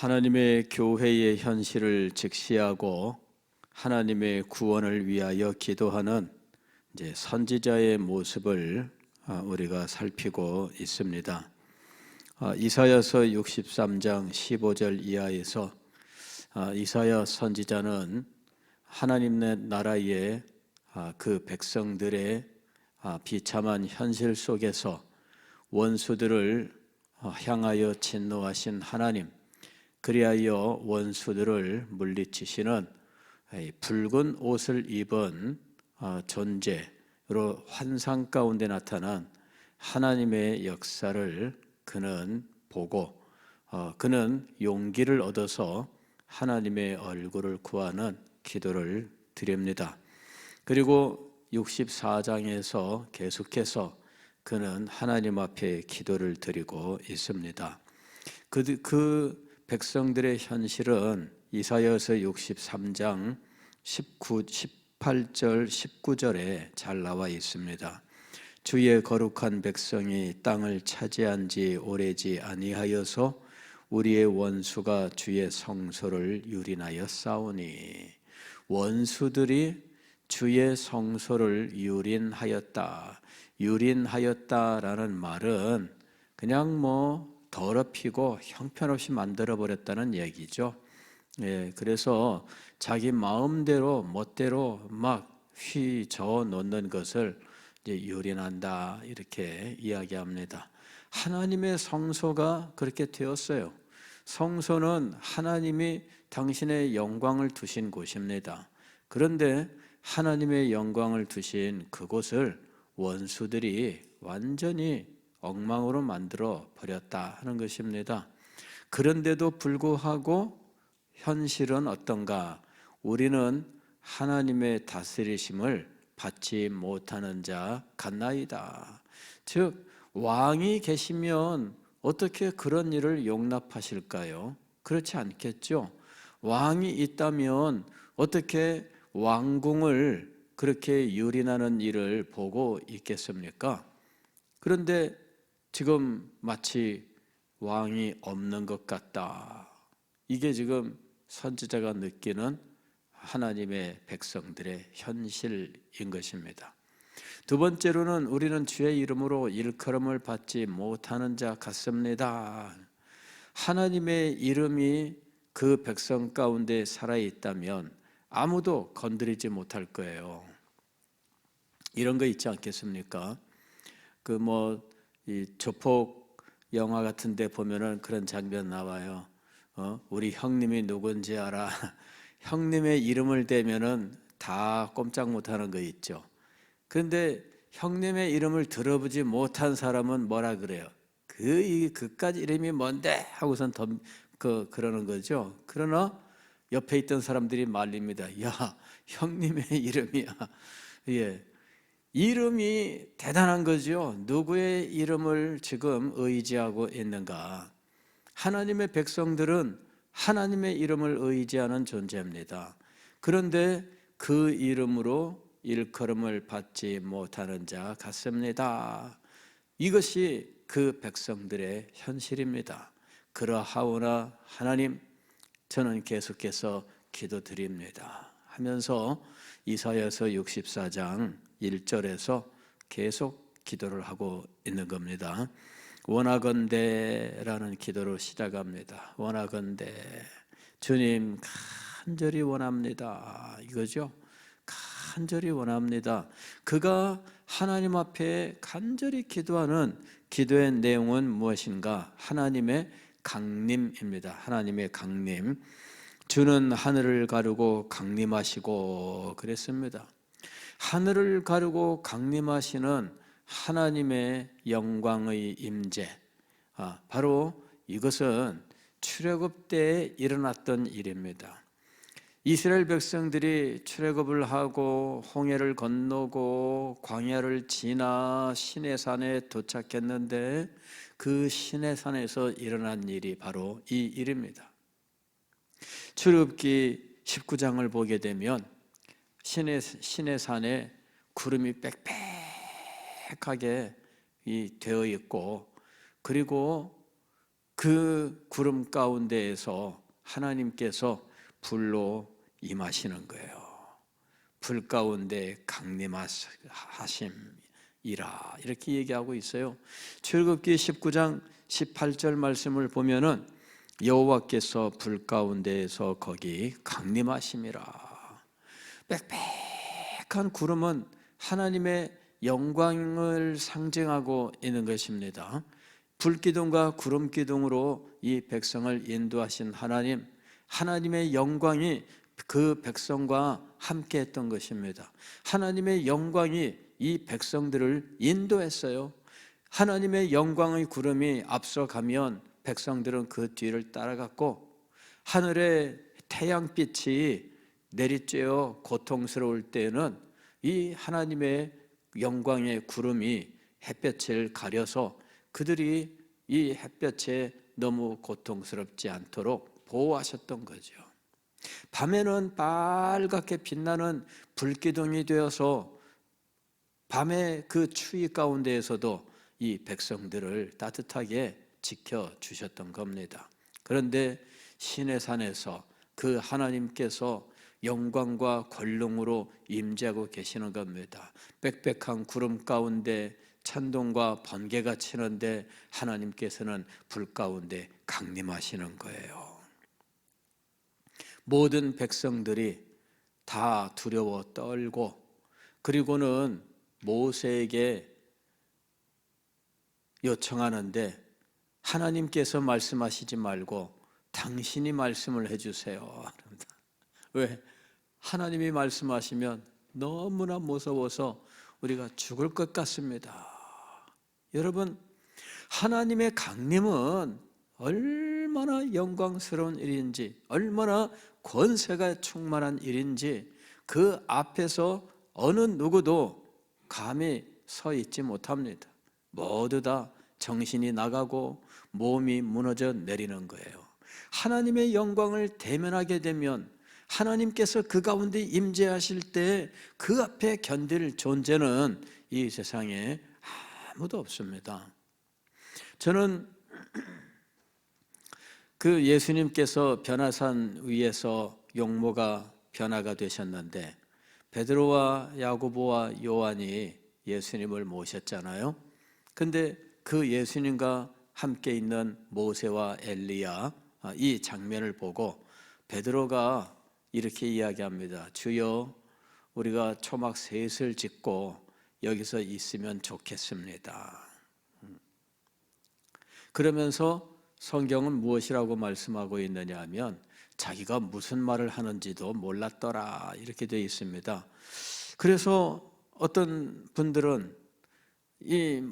하나님의 교회의 현실을 직시하고 하나님의 구원을 위하여 기도하는 선지자의 모습을 우리가 살피고 있습니다. 이사야서 63장 15절 이하에서 이사야 선지자는 하나님 나라의 그 백성들의 비참한 현실 속에서 원수들을 향하여 진노하신 하나님, 그리하여 원수들을 물리치시는 붉은 옷을 입은 존재로 환상 가운데 나타난 하나님의 역사를 그는 보고 그는 용기를 얻어서 하나님의 얼굴을 구하는 기도를 드립니다. 그리고 64장에서 계속해서 그는 하나님 앞에 기도를 드리고 있습니다. 그 백성들의 현실은 이사야서 63장 18절 19절에 잘 나와 있습니다. 주의 거룩한 백성이 땅을 차지한 지 오래지 아니하여서 우리의 원수가 주의 성소를 유린하여 싸우니. 원수들이 주의 성소를 유린하였다라는 말은 그냥 더럽히고 형편없이 만들어버렸다는 얘기죠. 그래서 자기 마음대로 멋대로 막 휘저어 놓는 것을 유린한다 이렇게 이야기합니다. 하나님의 성소가 그렇게 되었어요. 성소는 하나님이 당신의 영광을 두신 곳입니다. 그런데 하나님의 영광을 두신 그곳을 원수들이 완전히 엉망으로 만들어 버렸다 하는 것입니다. 그런데도 불구하고 현실은 어떤가? 우리는 하나님의 다스리심을 받지 못하는 자 같나이다. 즉 왕이 계시면 어떻게 그런 일을 용납하실까요? 그렇지 않겠죠. 왕이 있다면 어떻게 왕궁을 그렇게 유린하는 일을 보고 있겠습니까? 그런데 지금 마치 왕이 없는 것 같다. 이게 지금 선지자가 느끼는 하나님의 백성들의 현실인 것입니다. 두 번째로는 우리는 주의 이름으로 일컬음을 받지 못하는 자 같습니다. 하나님의 이름이 그 백성 가운데 살아있다면 아무도 건드리지 못할 거예요. 이런 거 있지 않겠습니까? 이 조폭 영화 같은 데 보면은 그런 장면 나와요. 우리 형님이 누군지 알아. 형님의 이름을 대면은 다 꼼짝 못하는 거 있죠. 그런데 형님의 이름을 들어보지 못한 사람은 뭐라 그래요? 그까지 이름이 뭔데? 하고선 그러는 거죠. 그러나 옆에 있던 사람들이 말립니다. 야, 형님의 이름이야. 예. 이름이 대단한 거죠. 누구의 이름을 지금 의지하고 있는가? 하나님의 백성들은 하나님의 이름을 의지하는 존재입니다. 그런데 그 이름으로 일컬음을 받지 못하는 자 같습니다. 이것이 그 백성들의 현실입니다. 그러하오나 하나님, 저는 계속해서 기도드립니다 하면서 이사야서 64장 1절에서 계속 기도를 하고 있는 겁니다. 원하건대라는 기도로 시작합니다. 원하건대, 주님 간절히 원합니다 이거죠. 간절히 원합니다. 그가 하나님 앞에 간절히 기도하는 기도의 내용은 무엇인가? 하나님의 강림입니다. 하나님의 강림. 주는 하늘을 가르고 강림하시고 그랬습니다. 하늘을 가르고 강림하시는 하나님의 영광의 임재, 바로 이것은 출애굽 때에 일어났던 일입니다. 이스라엘 백성들이 출애굽을 하고 홍해를 건너고 광야를 지나 시내산에 도착했는데 그 시내산에서 일어난 일이 바로 이 일입니다. 출애굽기 19장을 보게 되면 시내산에 구름이 빽빽하게 되어 있고, 그리고 그 구름 가운데에서 하나님께서 불로 임하시는 거예요. 불 가운데 강림하심이라 이렇게 얘기하고 있어요. 출애굽기 19장 18절 말씀을 보면은 여호와께서 불 가운데에서 거기 강림하심이라. 빽빽한 구름은 하나님의 영광을 상징하고 있는 것입니다. 불기둥과 구름기둥으로 이 백성을 인도하신 하나님, 하나님의 영광이 그 백성과 함께 했던 것입니다. 하나님의 영광이 이 백성들을 인도했어요. 하나님의 영광의 구름이 앞서가면 백성들은 그 뒤를 따라갔고, 하늘에 태양빛이 내리쬐어 고통스러울 때에는 이 하나님의 영광의 구름이 햇볕을 가려서 그들이 이 햇볕에 너무 고통스럽지 않도록 보호하셨던 거죠. 밤에는 빨갛게 빛나는 불기둥이 되어서 밤의 그 추위 가운데에서도 이 백성들을 따뜻하게 지켜주셨던 겁니다. 그런데 시내산에서 그 하나님께서 영광과 권능으로 임재하고 계시는 겁니다. 빽빽한 구름 가운데 찬동과 번개가 치는데 하나님께서는 불 가운데 강림하시는 거예요. 모든 백성들이 다 두려워 떨고, 그리고는 모세에게 요청하는데 하나님께서 말씀하시지 말고 당신이 말씀을 해주세요. 왜? 하나님이 말씀하시면 너무나 무서워서 우리가 죽을 것 같습니다. 여러분, 하나님의 강림은 얼마나 영광스러운 일인지, 얼마나 권세가 충만한 일인지 그 앞에서 어느 누구도 감히 서 있지 못합니다. 모두 다 정신이 나가고 몸이 무너져 내리는 거예요. 하나님의 영광을 대면하게 되면 하나님께서 그 가운데 임재하실 때 그 앞에 견딜 존재는 이 세상에 아무도 없습니다. 저는 그 예수님께서 변화산 위에서 용모가 변화가 되셨는데 베드로와 야고보와 요한이 예수님을 모셨잖아요. 근데 그 예수님과 함께 있는 모세와 엘리야, 이 장면을 보고 베드로가 이렇게 이야기합니다. 주여, 우리가 초막 셋을 짓고 여기서 있으면 좋겠습니다. 그러면서 성경은 무엇이라고 말씀하고 있느냐 하면 자기가 무슨 말을 하는지도 몰랐더라 이렇게 되어 있습니다. 그래서 어떤 분들은 이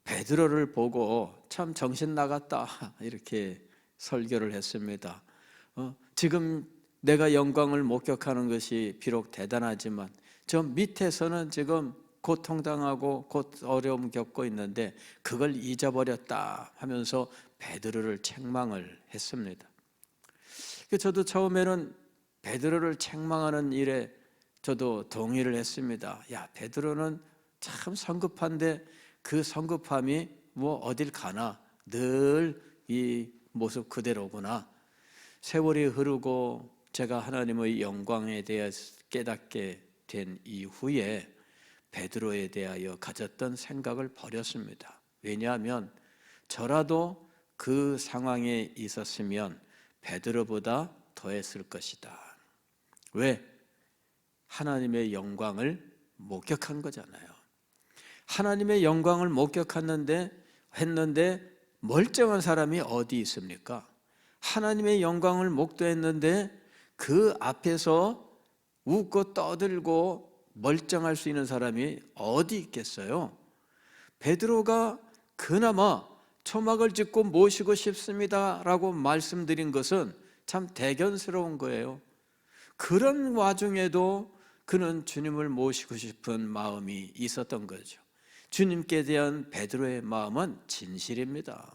베드로를 보고 참 정신 나갔다 이렇게 설교를 했습니다. 지금 내가 영광을 목격하는 것이 비록 대단하지만 저 밑에서는 지금 고통당하고 곧 어려움 겪고 있는데 그걸 잊어버렸다 하면서 베드로를 책망을 했습니다. 저도 처음에는 베드로를 책망하는 일에 저도 동의를 했습니다. 야, 베드로는 참 성급한데 그 성급함이 뭐 어딜 가나 늘 이 모습 그대로구나. 세월이 흐르고 제가 하나님의 영광에 대해 깨닫게 된 이후에 베드로에 대하여 가졌던 생각을 버렸습니다. 왜냐하면 저라도 그 상황에 있었으면 베드로보다 더했을 것이다. 왜? 하나님의 영광을 목격한 거잖아요. 하나님의 영광을 목격했는데 멀쩡한 사람이 어디 있습니까? 하나님의 영광을 목도했는데 그 앞에서 웃고 떠들고 멀쩡할 수 있는 사람이 어디 있겠어요? 베드로가 그나마 초막을 짓고 모시고 싶습니다 라고 말씀드린 것은 참 대견스러운 거예요. 그런 와중에도 그는 주님을 모시고 싶은 마음이 있었던 거죠. 주님께 대한 베드로의 마음은 진실입니다.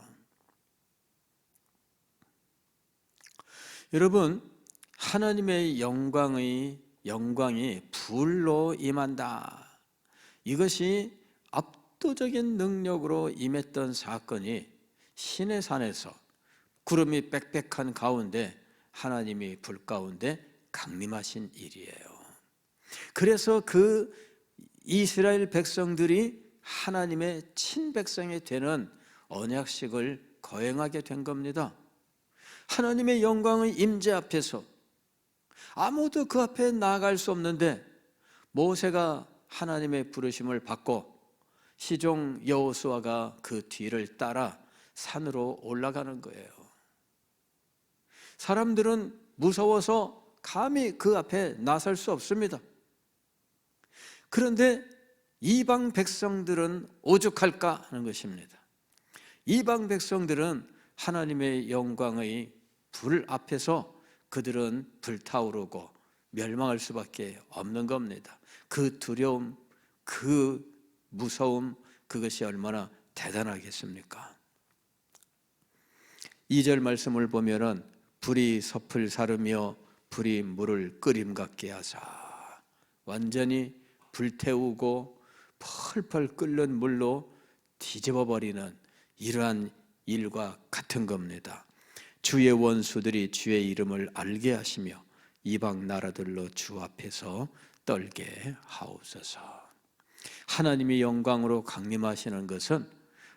여러분, 하나님의 영광이 불로 임한다. 이것이 압도적인 능력으로 임했던 사건이 시내산에서 구름이 빽빽한 가운데 하나님이 불 가운데 강림하신 일이에요. 그래서 그 이스라엘 백성들이 하나님의 친백성이 되는 언약식을 거행하게 된 겁니다. 하나님의 영광의 임재 앞에서 아무도 그 앞에 나아갈 수 없는데 모세가 하나님의 부르심을 받고 시종 여호수아가 그 뒤를 따라 산으로 올라가는 거예요. 사람들은 무서워서 감히 그 앞에 나설 수 없습니다. 그런데 이방 백성들은 오죽할까 하는 것입니다. 이방 백성들은 하나님의 영광의 불 앞에서 그들은 불타오르고 멸망할 수밖에 없는 겁니다. 그 두려움, 그 무서움, 그것이 얼마나 대단하겠습니까? 2절 말씀을 보면은 불이 섭을 사르며 불이 물을 끓임 같게 하사, 완전히 불태우고 펄펄 끓는 물로 뒤집어 버리는 이러한 일과 같은 겁니다. 주의 원수들이 주의 이름을 알게 하시며 이방 나라들로 주 앞에서 떨게 하옵소서. 하나님의 영광으로 강림하시는 것은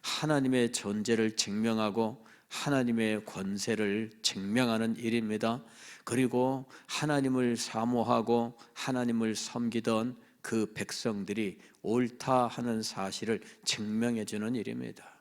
하나님의 존재를 증명하고 하나님의 권세를 증명하는 일입니다. 그리고 하나님을 사모하고 하나님을 섬기던 그 백성들이 옳다 하는 사실을 증명해 주는 일입니다.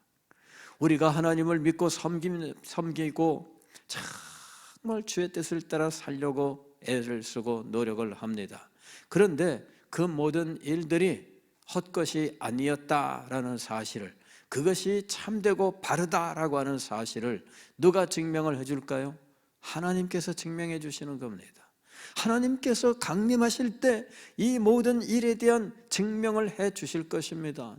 우리가 하나님을 믿고 섬기고 정말 주의 뜻을 따라 살려고 애를 쓰고 노력을 합니다. 그런데 그 모든 일들이 헛것이 아니었다라는 사실을, 그것이 참되고 바르다라고 하는 사실을 누가 증명을 해줄까요? 하나님께서 증명해 주시는 겁니다. 하나님께서 강림하실 때 이 모든 일에 대한 증명을 해 주실 것입니다.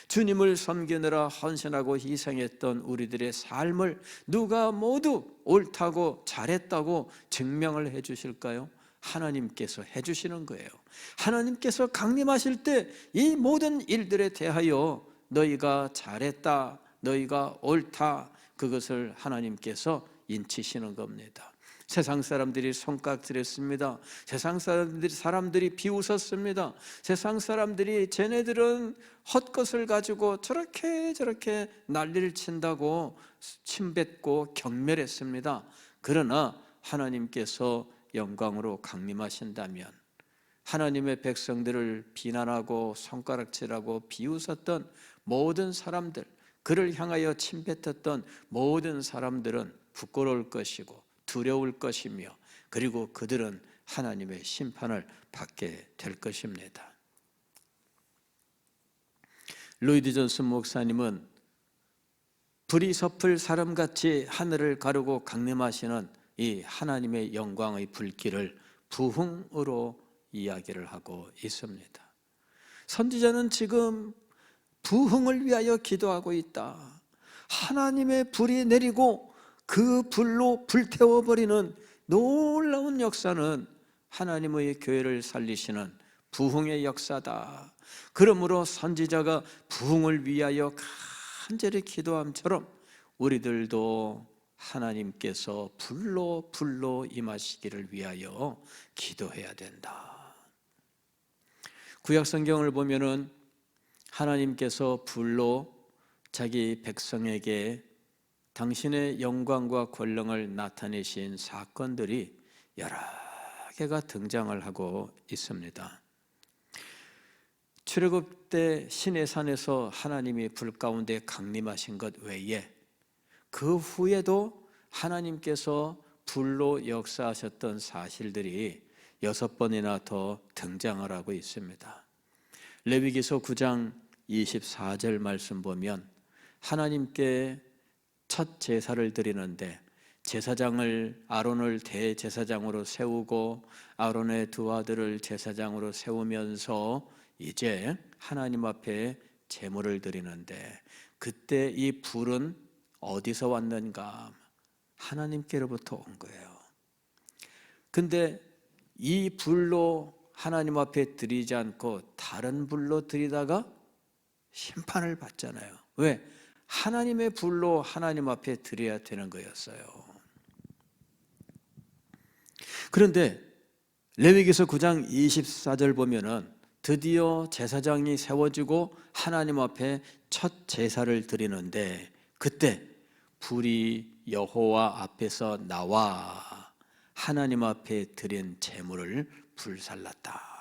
주님을 섬기느라 헌신하고 희생했던 우리들의 삶을 누가 모두 옳다고 잘했다고 증명을 해 주실까요? 하나님께서 해 주시는 거예요. 하나님께서 강림하실 때 이 모든 일들에 대하여 너희가 잘했다, 너희가 옳다, 그것을 하나님께서 인치시는 겁니다. 세상 사람들이 손깍질했습니다. 세상 사람들이 비웃었습니다. 세상 사람들이 쟤네들은 헛것을 가지고 저렇게 난리를 친다고 침뱉고 경멸했습니다. 그러나 하나님께서 영광으로 강림하신다면 하나님의 백성들을 비난하고 손가락질하고 비웃었던 모든 사람들, 그를 향하여 침뱉었던 모든 사람들은 부끄러울 것이고 두려울 것이며, 그리고 그들은 하나님의 심판을 받게 될 것입니다. 로이드 존슨 목사님은 불이 섭을 사람같이 하늘을 가르고 강림하시는 이 하나님의 영광의 불길을 부흥으로 이야기를 하고 있습니다. 선지자는 지금 부흥을 위하여 기도하고 있다. 하나님의 불이 내리고 그 불로 불태워버리는 놀라운 역사는 하나님의 교회를 살리시는 부흥의 역사다. 그러므로 선지자가 부흥을 위하여 간절히 기도함처럼 우리들도 하나님께서 불로 임하시기를 위하여 기도해야 된다. 구약 성경을 보면은 하나님께서 불로 자기 백성에게 당신의 영광과 권능을 나타내신 사건들이 여러 개가 등장을 하고 있습니다. 출애굽 때 시내산에서 하나님이 불 가운데 강림하신 것 외에 그 후에도 하나님께서 불로 역사하셨던 사실들이 6번이나 더 등장을 하고 있습니다. 레위기서 9장 24절 말씀 보면 하나님께 첫 제사를 드리는데 제사장을 아론을 대제사장으로 세우고 아론의 두 아들을 제사장으로 세우면서 이제 하나님 앞에 제물을 드리는데 그때 이 불은 어디서 왔는가? 하나님께로부터 온 거예요. 근데 이 불로 하나님 앞에 드리지 않고 다른 불로 드리다가 심판을 받잖아요. 왜? 하나님의 불로 하나님 앞에 드려야 되는 거였어요. 그런데 레위기서 9장 24절 보면은 드디어 제사장이 세워지고 하나님 앞에 첫 제사를 드리는데 그때 불이 여호와 앞에서 나와 하나님 앞에 드린 제물을 불살랐다.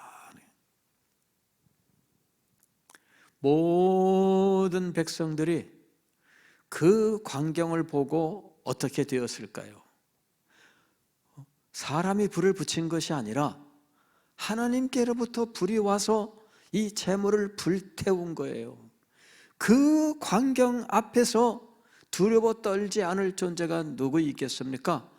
모든 백성들이 그 광경을 보고 어떻게 되었을까요? 사람이 불을 붙인 것이 아니라 하나님께로부터 불이 와서 이 제물을 불태운 거예요. 그 광경 앞에서 두려워 떨지 않을 존재가 누구 있겠습니까?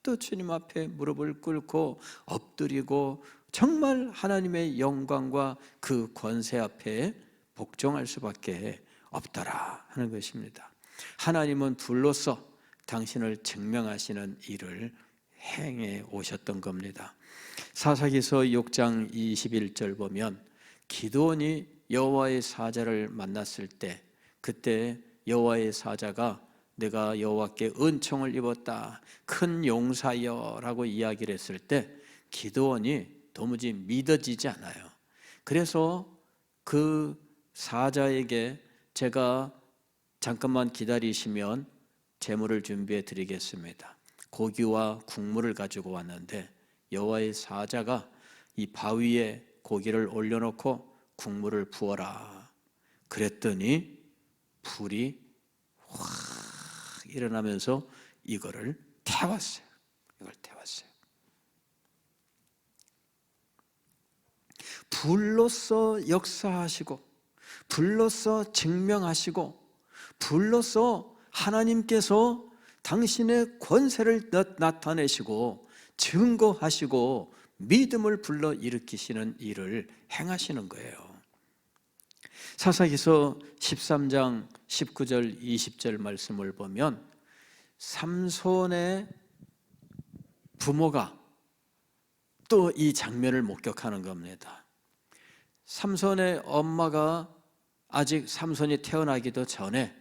모두 주님 앞에 무릎을 꿇고 엎드리고 정말 하나님의 영광과 그 권세 앞에 복종할 수밖에 없더라 하는 것입니다. 하나님은 불로서 당신을 증명하시는 일을 행해 오셨던 겁니다. 사사기서 6장 21절 보면 기드온이 여호와의 사자를 만났을 때 그때 여호와의 사자가 내가 여호와께 은총을 입었다 큰 용사여 라고 이야기를 했을 때 기드온이 도무지 믿어지지 않아요. 그래서 그 사자에게 제가 잠깐만 기다리시면 제물을 준비해 드리겠습니다. 고기와 국물을 가지고 왔는데 여호와의 사자가 이 바위에 고기를 올려놓고 국물을 부어라 그랬더니 불이 확 일어나면서 이거를 태웠어요. 불로서 역사하시고 불로서 증명하시고 불로서 하나님께서 당신의 권세를 나타내시고 증거하시고 믿음을 불러일으키시는 일을 행하시는 거예요. 사사기서 13장 19절 20절 말씀을 보면 삼손의 부모가 또 이 장면을 목격하는 겁니다. 삼손의 엄마가 아직 삼손이 태어나기도 전에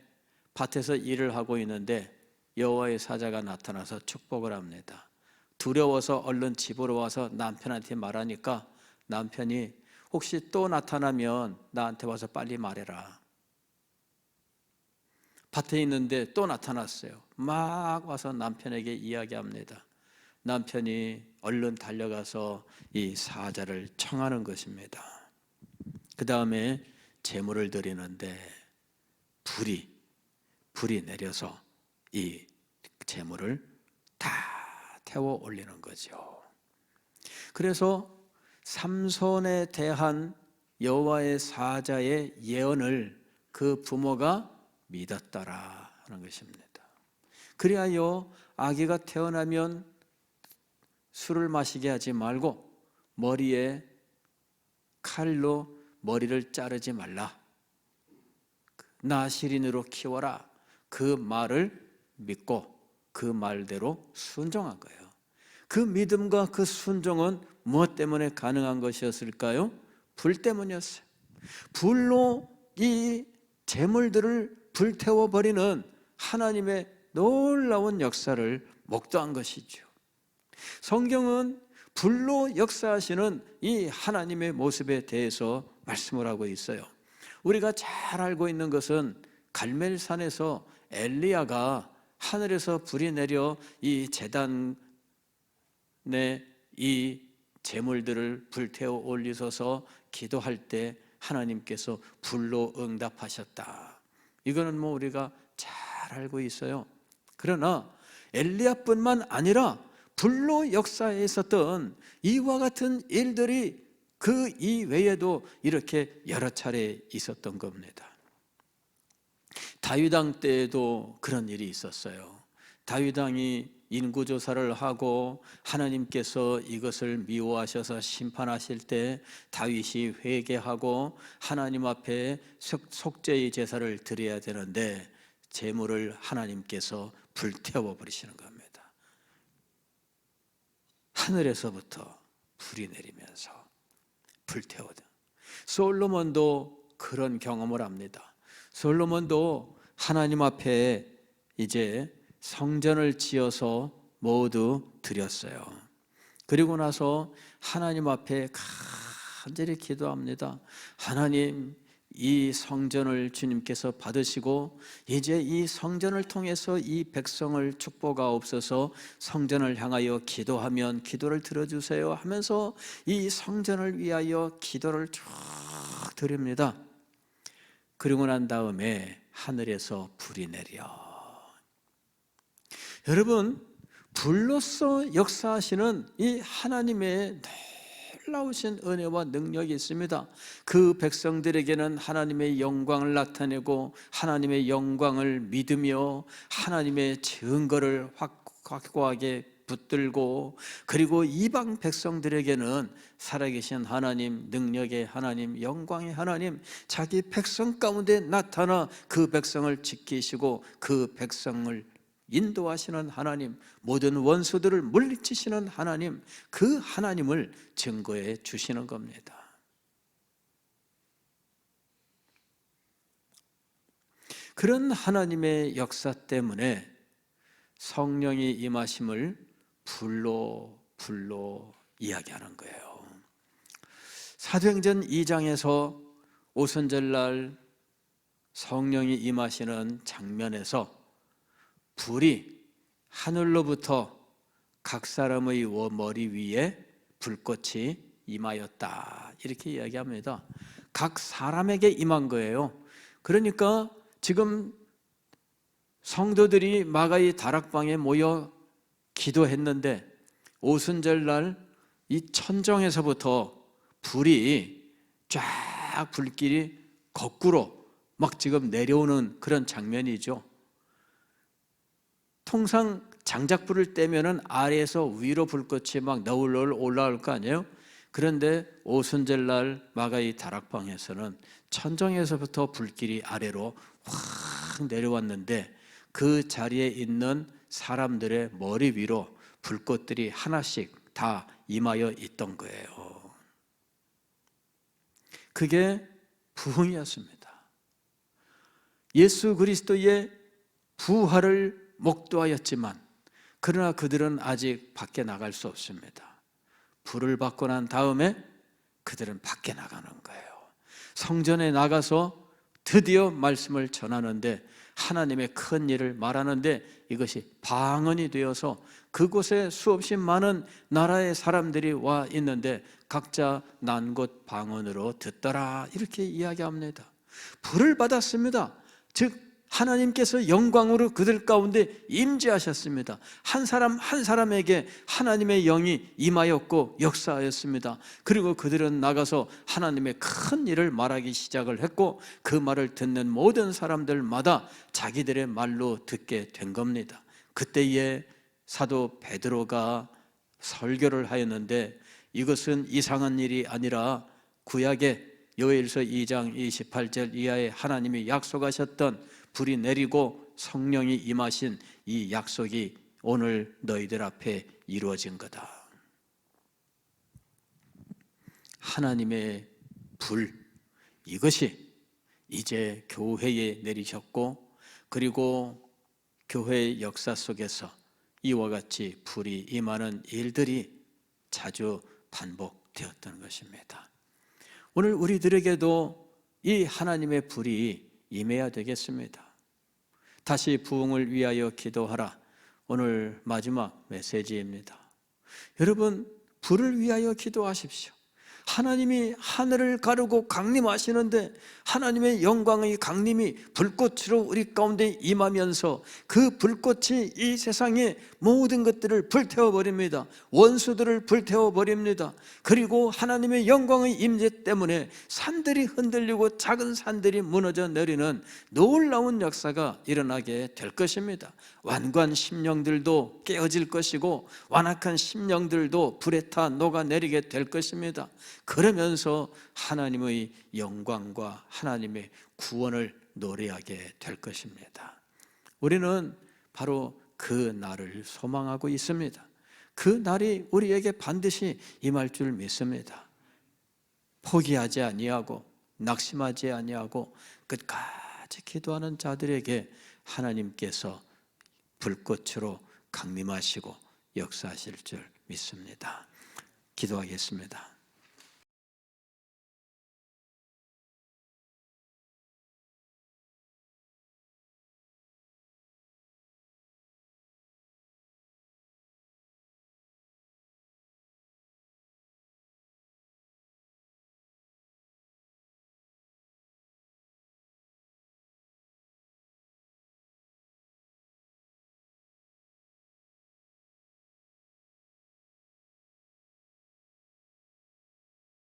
밭에서 일을 하고 있는데 여호와의 사자가 나타나서 축복을 합니다. 두려워서 얼른 집으로 와서 남편한테 말하니까 남편이 혹시 또 나타나면 나한테 와서 빨리 말해라. 밭에 있는데 또 나타났어요. 막 와서 남편에게 이야기합니다. 남편이 얼른 달려가서 이 사자를 청하는 것입니다. 그 다음에 제물을 드리는데 불이 내려서 이 제물을 다 태워 올리는 거죠. 그래서 삼손에 대한 여호와의 사자의 예언을 그 부모가 믿었더라 하는 것입니다. 그리하여 아기가 태어나면 술을 마시게 하지 말고 머리에 칼로 머리를 자르지 말라. 나시린으로 키워라. 그 말을 믿고 그 말대로 순종한 거예요. 그 믿음과 그 순종은 무엇 때문에 가능한 것이었을까요? 불 때문이었어요. 불로 이 제물들을 불태워버리는 하나님의 놀라운 역사를 목도한 것이죠. 성경은 불로 역사하시는 이 하나님의 모습에 대해서 말씀을 하고 있어요. 우리가 잘 알고 있는 것은 갈멜산에서 엘리야가 하늘에서 불이 내려 이 제단에 이 제물들을 불태워 올리셔서 기도할 때 하나님께서 불로 응답하셨다. 이거는 뭐 우리가 잘 알고 있어요. 그러나 엘리야뿐만 아니라 불로 역사에 있었던 이와 같은 일들이 그 이외에도 이렇게 여러 차례 있었던 겁니다. 다윗 왕 때에도 그런 일이 있었어요. 다윗 왕이 인구조사를 하고 하나님께서 이것을 미워하셔서 심판하실 때 다윗이 회개하고 하나님 앞에 속죄의 제사를 드려야 되는데 제물을 하나님께서 불태워 버리시는 겁니다. 하늘에서부터 불이 내리면서 불태워다. 솔로몬도 그런 경험을 합니다. 솔로몬도 하나님 앞에 이제 성전을 지어서 모두 드렸어요. 그리고 나서 하나님 앞에 간절히 기도합니다. 하나님, 이 성전을 주님께서 받으시고 이제 이 성전을 통해서 이 백성을 축복하옵소서, 성전을 향하여 기도하면 기도를 들어주세요 하면서 이 성전을 위하여 기도를 쭉 드립니다. 그리고 난 다음에 하늘에서 불이 내려. 여러분, 불로서 역사하시는 이 하나님의 놀라우신 은혜와 능력이 있습니다. 그 백성들에게는 하나님의 영광을 나타내고 하나님의 영광을 믿으며 하나님의 증거를 확고하게 붙들고, 그리고 이방 백성들에게는 살아계신 하나님, 능력의 하나님, 영광의 하나님, 자기 백성 가운데 나타나 그 백성을 지키시고 그 백성을 인도하시는 하나님, 모든 원수들을 물리치시는 하나님, 그 하나님을 증거해 주시는 겁니다. 그런 하나님의 역사 때문에 성령이 임하심을 불로 이야기하는 거예요. 사도행전 2장에서 오순절날 성령이 임하시는 장면에서 불이 하늘로부터 각 사람의 머리 위에 불꽃이 임하였다, 이렇게 이야기합니다. 각 사람에게 임한 거예요. 그러니까 지금 성도들이 마가의 다락방에 모여 기도했는데 오순절날 이 천정에서부터 불이 쫙, 불길이 거꾸로 막 지금 내려오는 그런 장면이죠. 통상 장작불을 떼면은 아래에서 위로 불꽃이 막 너울너울 올라올 거 아니에요? 그런데 오순절날 마가의 다락방에서는 천정에서부터 불길이 아래로 확 내려왔는데 그 자리에 있는 사람들의 머리 위로 불꽃들이 하나씩 다 임하여 있던 거예요. 그게 부흥이었습니다. 예수 그리스도의 부활을 목도하였지만 그러나 그들은 아직 밖에 나갈 수 없습니다. 불을 받고 난 다음에 그들은 밖에 나가는 거예요. 성전에 나가서 드디어 말씀을 전하는데, 하나님의 큰 일을 말하는데, 이것이 방언이 되어서 그곳에 수없이 많은 나라의 사람들이 와 있는데 각자 난 곳 방언으로 듣더라, 이렇게 이야기합니다. 불을 받았습니다. 즉 하나님께서 영광으로 그들 가운데 임재하셨습니다. 한 사람 한 사람에게 하나님의 영이 임하였고 역사하였습니다. 그리고 그들은 나가서 하나님의 큰 일을 말하기 시작을 했고, 그 말을 듣는 모든 사람들마다 자기들의 말로 듣게 된 겁니다. 그때에 사도 베드로가 설교를 하였는데, 이것은 이상한 일이 아니라 구약의 요엘서 2장 28절 이하에 하나님이 약속하셨던 불이 내리고 성령이 임하신 이 약속이 오늘 너희들 앞에 이루어진 거다. 하나님의 불, 이것이 이제 교회에 내리셨고, 그리고 교회의 역사 속에서 이와 같이 불이 임하는 일들이 자주 반복되었던 것입니다. 오늘 우리들에게도 이 하나님의 불이 임해야 되겠습니다. 다시 부흥을 위하여 기도하라, 오늘 마지막 메시지입니다. 여러분, 불을 위하여 기도하십시오. 하나님이 하늘을 가르고 강림하시는데 하나님의 영광의 강림이 불꽃으로 우리 가운데 임하면서 그 불꽃이 이 세상의 모든 것들을 불태워버립니다. 원수들을 불태워버립니다. 그리고 하나님의 영광의 임재 때문에 산들이 흔들리고 작은 산들이 무너져 내리는 놀라운 역사가 일어나게 될 것입니다. 완고한 심령들도 깨어질 것이고 완악한 심령들도 불에 타 녹아내리게 될 것입니다. 그러면서 하나님의 영광과 하나님의 구원을 노래하게 될 것입니다. 우리는 바로 그 날을 소망하고 있습니다. 그 날이 우리에게 반드시 임할 줄 믿습니다. 포기하지 아니하고 낙심하지 아니하고 끝까지 끝까지 기도하는 자들에게 하나님께서 불꽃으로 강림하시고 역사하실 줄 믿습니다. 기도하겠습니다.